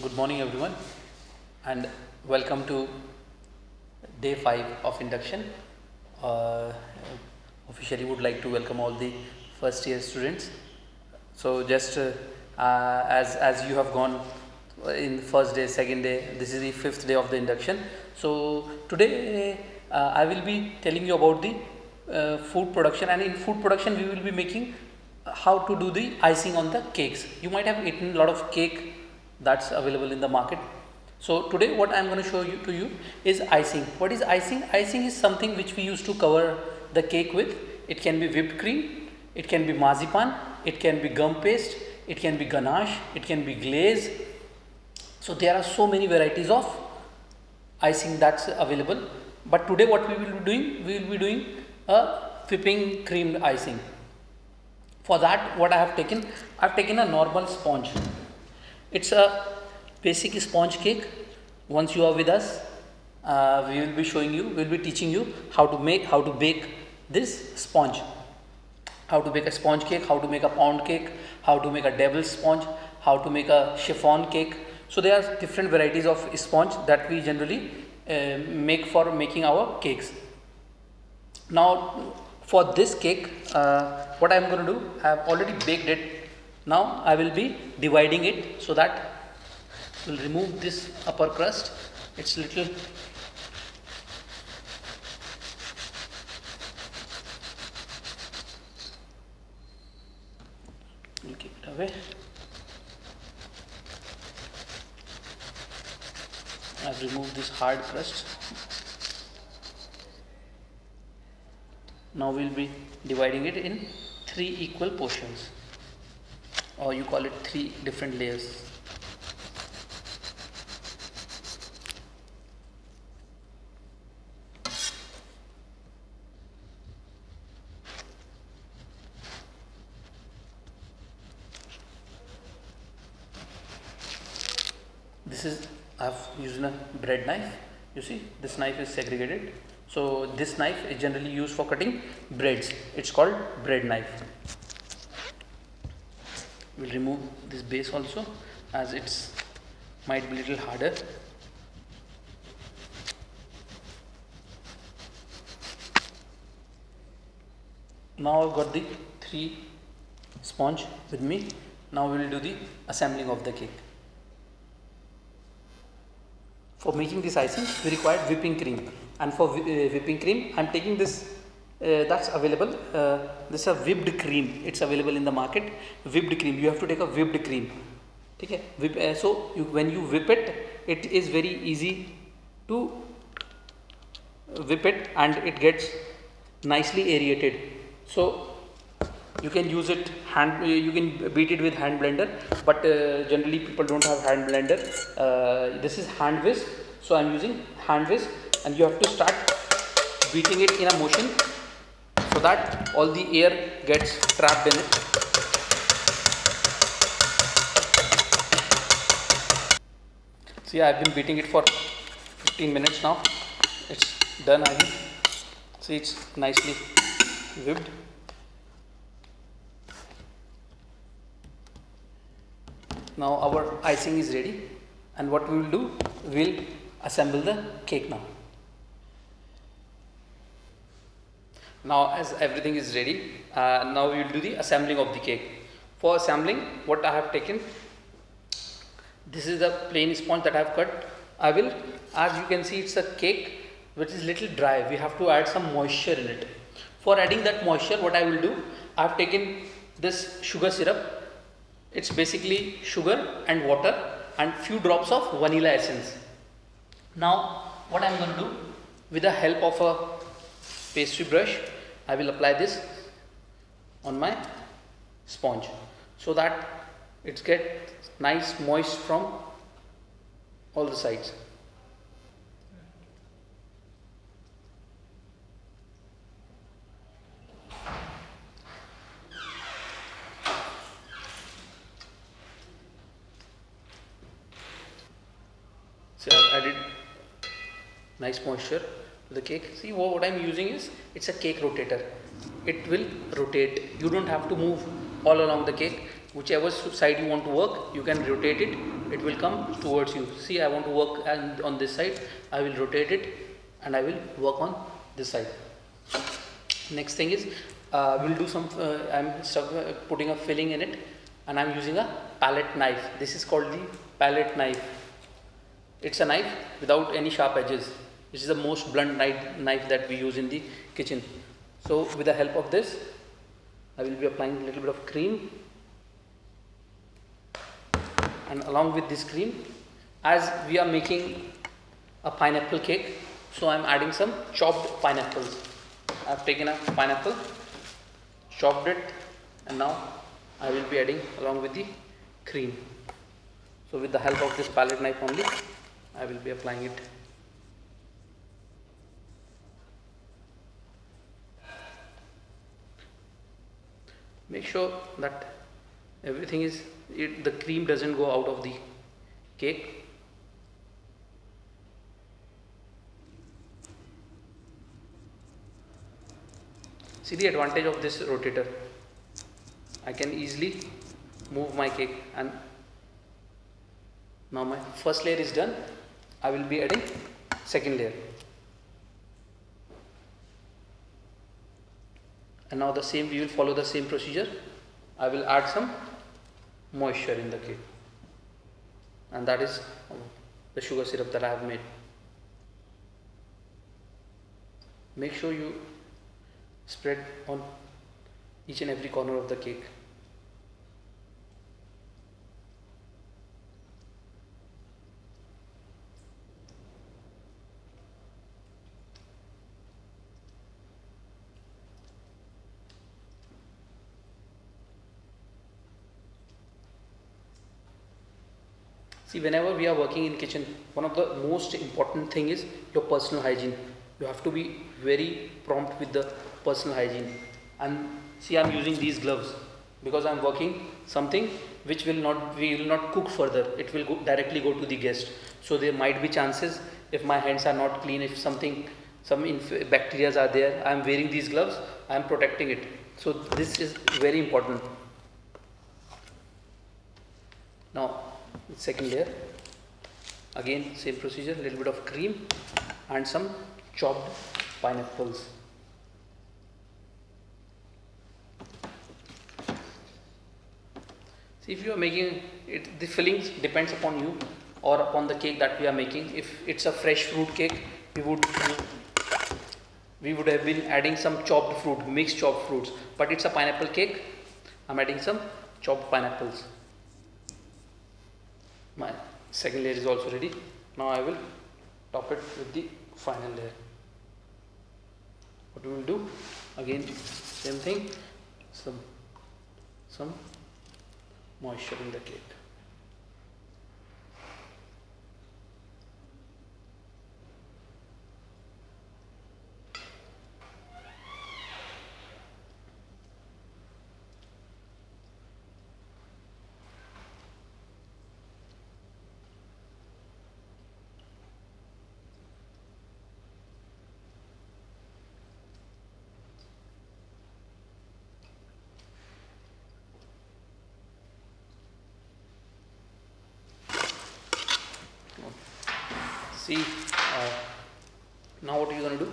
Good morning, everyone, and welcome to day 5 of induction. Uh, Officially, would like to welcome all the first year students. So, just as you have gone in the first day, second day, this is the fifth day of the induction. So, today I will be telling you about the food production, and in food production, we will be making how to do the icing on the cakes. You might have eaten a lot of cake that's available in the market. So today what I am going to show you to you is icing. What is icing? Icing is something which we use to cover the cake with. It can be whipped cream, it can be marzipan, it can be gum paste, it can be ganache, it can be glaze. So there are so many varieties of icing that's available. But today what we will be doing, we will be doing a whipping cream icing. For that what I have taken, I have taken a normal sponge. It's a basic sponge cake. Once you are with us, we will be showing you, we will be teaching you how to bake this sponge. How to bake a sponge cake, how to make a pound cake, how to make a devil's sponge, how to make a chiffon cake. So there are different varieties of sponge that we generally make for making our cakes. Now for this cake, what I am going to do, I have already baked it. Now I will be dividing it so that we'll remove this upper crust. It's little we'll keep it away. I've removed this hard crust. Now we'll be dividing it in 3 equal portions, or you call it 3 different layers. This is, I have used a bread knife. You see this knife is segregated. So this knife is generally used for cutting breads. It's called bread knife. We'll remove this base also, as it's might be little harder. Now I've got the 3 sponge with me. Now we will do the assembling of the cake. For making this icing, we require whipping cream, and for whipping cream, I am taking this. That's available. This is a whipped cream. It's available in the market. Whipped cream. You have to take a whipped cream. Okay. When you whip it, it is very easy to whip it, and it gets nicely aerated. So you can use it you can beat it with hand blender, but generally people don't have hand blender. This is hand whisk, so I'm using hand whisk, and you have to start beating it in a motion so that all the air gets trapped in it. See, I've been beating it for 15 minutes now. It's done, I think. See, it's nicely whipped. Now our icing is ready, and what we will do, we will assemble the cake now. Now as everything is ready, now we will do the assembling of the cake. For assembling, what I have taken, this is the plain sponge that I have cut. I will, as you can see, it's a cake which is little dry. We have to add some moisture in it. For adding that moisture, what I will do, I have taken this sugar syrup. It's basically sugar and water and few drops of vanilla essence. Now what I am going to do, with the help of a pastry brush, I will apply this on my sponge so that it gets nice moist from all the sides. So I've added nice moisture to the cake. See, what I'm using is, it's a cake rotator. It will rotate. You don't have to move all along the cake. whichever side you want to work, you can rotate it, it will come towards you. See, I want to work on this side, I will rotate it and I will work on this side. Next thing is we'll do some I'm putting a filling in it, and I'm using a palette knife. This is called the palette knife. It's a knife without any sharp edges. This is the most blunt knife that we use in the kitchen. So with the help of this, I will be applying a little bit of cream, and along with this cream, as we are making a pineapple cake, so I am adding some chopped pineapples. I have taken a pineapple, chopped it, and now I will be adding along with the cream. So with the help of this palette knife only, I will be applying it. Make sure that everything is, the cream doesn't go out of the cake. See the advantage of this rotator. I can easily move my cake, and now my first layer is done. I will be adding second layer. And now the same, we will follow the same procedure. I will add some moisture in the cake, and that is the sugar syrup that I have made. Make sure you spread on each and every corner of the cake. See, whenever we are working in kitchen, one of the most important thing is your personal hygiene. You have to be very prompt with the personal hygiene. And see, I am using these gloves because I am working something which we will not cook further. It will directly go to the guest. So there might be chances, if my hands are not clean, if some bacteria are there, I am wearing these gloves, I am protecting it. So this is very important. Now second layer, again same procedure, little bit of cream and some chopped pineapples. See, if you are making it, the fillings depends upon you or upon the cake that we are making. If it's a fresh fruit cake, we would have been adding some chopped fruit, mixed chopped fruits, but it's a pineapple cake, I'm adding some chopped pineapples. My second layer is also ready. Now I will top it with the final layer. What we will do, again same thing, some moisture in the cake. See, now what are you going to do?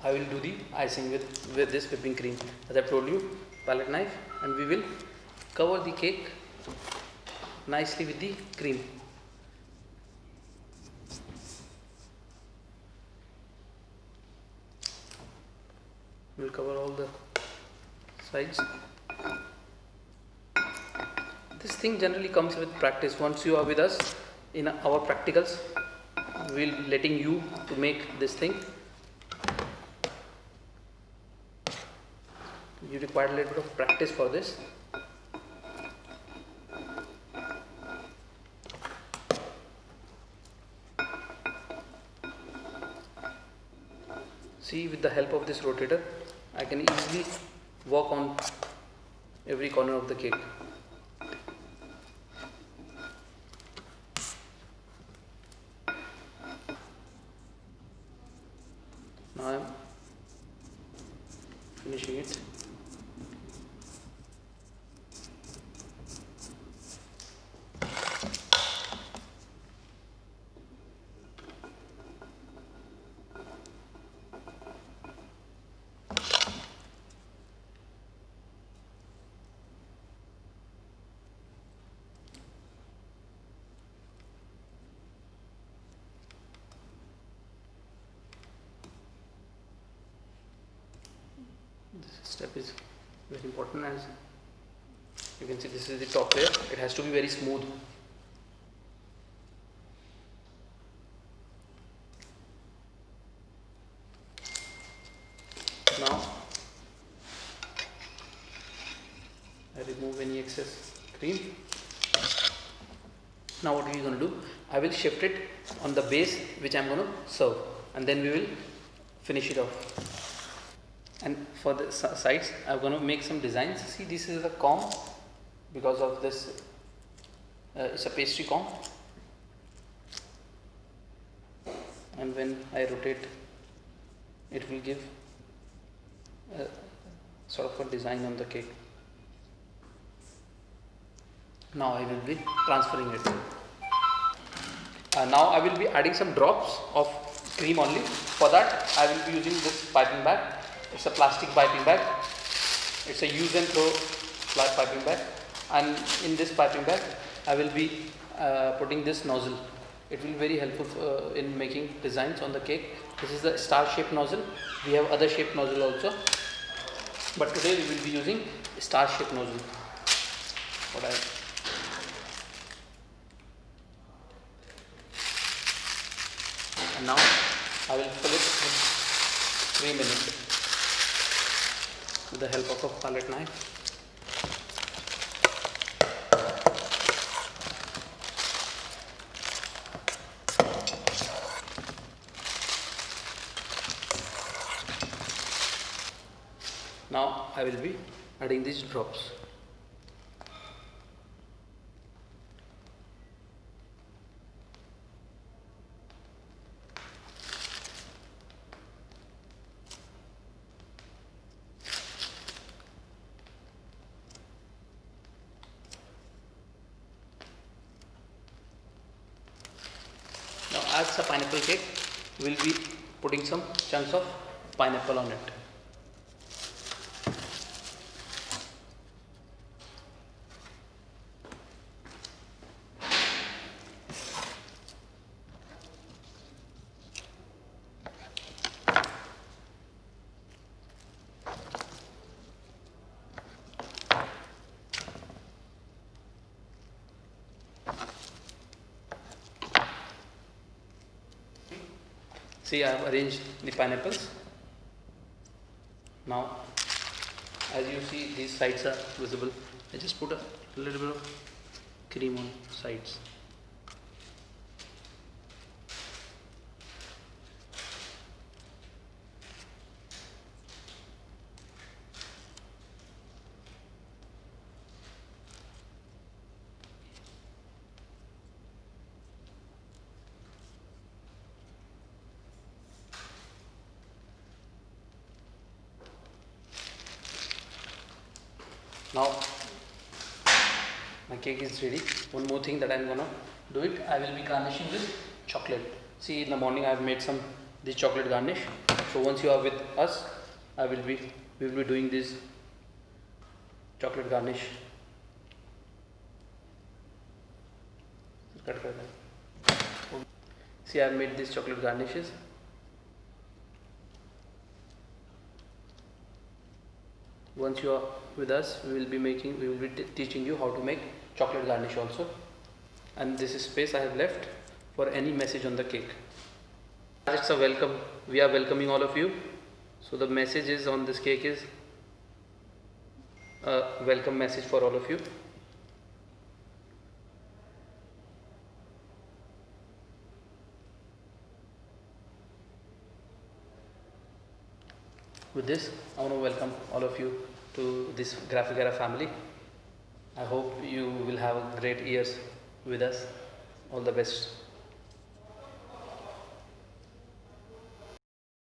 I will do the icing with this whipping cream. As I told you, palette knife, and we will cover the cake nicely with the cream. We will cover all the sides. This thing generally comes with practice. Once you are with us in our practicals, we'll be letting you to make this thing. You require a little bit of practice for this. See, with the help of this rotator, I can easily work on every corner of the cake. Now I am finishing it. step is very important. As you can see, this is the top layer. It has to be very smooth. Now I remove any excess cream. Now what we are going to do, I will shift it on the base which I am going to serve, and then we will finish it off. And for the sides I am going to make some designs. See, this is the comb, because of this it's a pastry comb, and when I rotate it will give a sort of a design on the cake. Now I will be transferring it. Now I will be adding some drops of cream only. For that I will be using this piping bag. It's a plastic piping bag. It's a use and throw piping bag, and in this piping bag I will be putting this nozzle. It will be very helpful in making designs on the cake. This is the star shaped nozzle. We have other shaped nozzle also, but today we will be using star shaped nozzle. And now I will fill it with cream in it with the help of a palette knife. Now I will be adding these drops. Now as a pineapple cake, we will be putting some chunks of pineapple on it. See, I have arranged the pineapples. Now, as you see, these sides are visible. I just put a little bit of cream on sides. Now my cake is ready. One more thing that I am gonna do it, I will be garnishing with chocolate. See, in the morning I have made this chocolate garnish. So once you are with us, we will be doing this chocolate garnish. See, I have made these chocolate garnishes. Once you are with us, we will be teaching you how to make chocolate garnish also. And this is space I have left for any message on the cake. It's a welcome. We are welcoming all of you. So the message is on this cake is a welcome message for all of you. With this, I want to welcome all of you to this Graphicera family. I hope you will have great years with us. All the best.